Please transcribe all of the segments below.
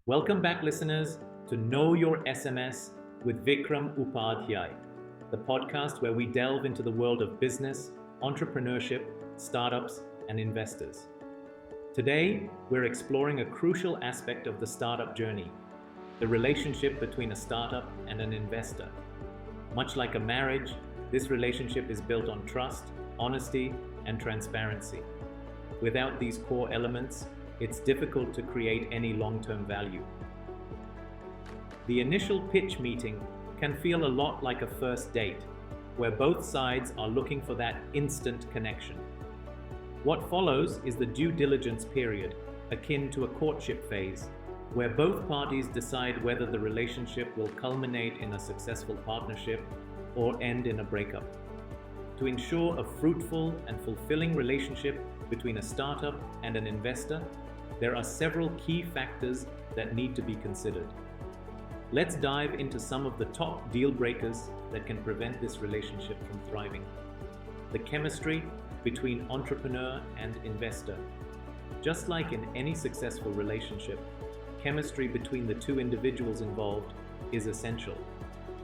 Welcome back, listeners, to Know Your SMS with Vikram Upadhyaya, the podcast where we delve into the world of business, entrepreneurship, startups, and investors. Today, we're exploring a crucial aspect of the startup journey, the relationship between a startup and an investor. Much like a marriage, this relationship is built on trust, honesty, and transparency. Without these core elements, it's difficult to create any long-term value. The initial pitch meeting can feel a lot like a first date, where both sides are looking for that instant connection. What follows is the due diligence period, akin to a courtship phase, where both parties decide whether the relationship will culminate in a successful partnership or end in a breakup. To ensure a fruitful and fulfilling relationship between a startup and an investor, there are several key factors that need to be considered. Let's dive into some of the top deal breakers that can prevent this relationship from thriving. The chemistry between entrepreneur and investor. Just like in any successful relationship, chemistry between the two individuals involved is essential.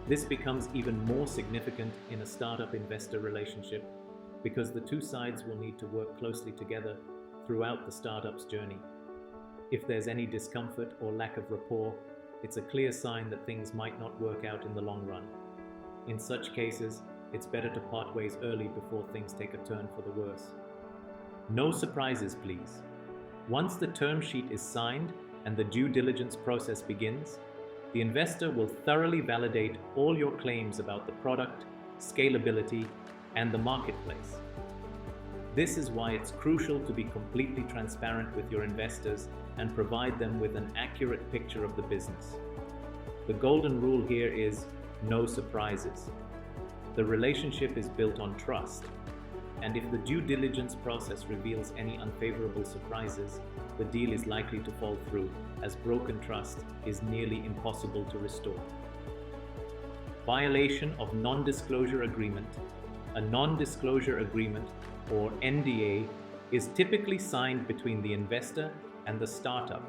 This becomes even more significant in a startup-investor relationship because the two sides will need to work closely together throughout the startup's journey. If there's any discomfort or lack of rapport, it's a clear sign that things might not work out in the long run. In such cases, it's better to part ways early before things take a turn for the worse. No surprises, please. Once the term sheet is signed and the due diligence process begins, the investor will thoroughly validate all your claims about the product, scalability, and the marketplace. This is why it's crucial to be completely transparent with your investors and provide them with an accurate picture of the business. The golden rule here is no surprises. The relationship is built on trust, and if the due diligence process reveals any unfavorable surprises, the deal is likely to fall through, as broken trust is nearly impossible to restore. Violation of non-disclosure agreement. A non-disclosure agreement, or NDA, is typically signed between the investor and the startup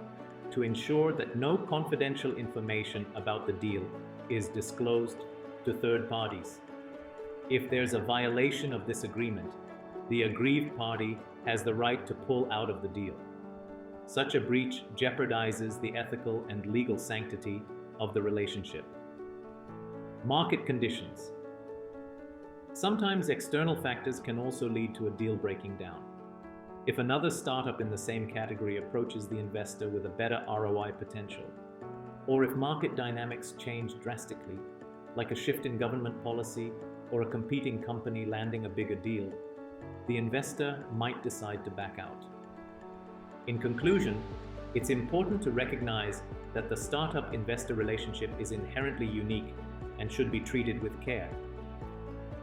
to ensure that no confidential information about the deal is disclosed to third parties. If there's a violation of this agreement, the aggrieved party has the right to pull out of the deal. Such a breach jeopardizes the ethical and legal sanctity of the relationship. Market conditions. Sometimes external factors can also lead to a deal breaking down. If another startup in the same category approaches the investor with a better ROI potential, or if market dynamics change drastically, like a shift in government policy or a competing company landing a bigger deal, the investor might decide to back out. In conclusion, it's important to recognize that the startup-investor relationship is inherently unique and should be treated with care.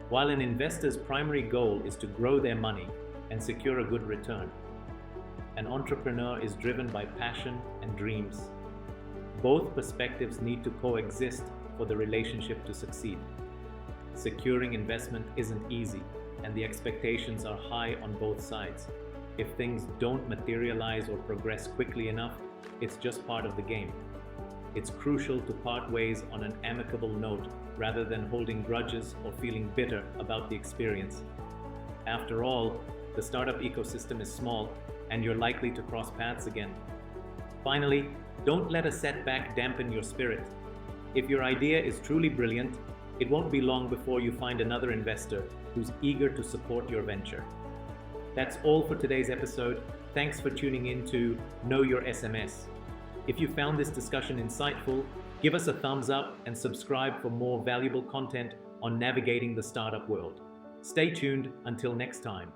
While an investor's primary goal is to grow their money and secure a good return, an entrepreneur is driven by passion and dreams. Both perspectives need to coexist for the relationship to succeed. Securing investment isn't easy, and the expectations are high on both sides. If things don't materialize or progress quickly enough, it's just part of the game. It's crucial to part ways on an amicable note rather than holding grudges or feeling bitter about the experience. After all, the startup ecosystem is small, and you're likely to cross paths again. Finally, don't let a setback dampen your spirit. If your idea is truly brilliant, it won't be long before you find another investor who's eager to support your venture. That's all for today's episode. Thanks for tuning in to Know Your SMS. If you found this discussion insightful, give us a thumbs up and subscribe for more valuable content on navigating the startup world. Stay tuned until next time.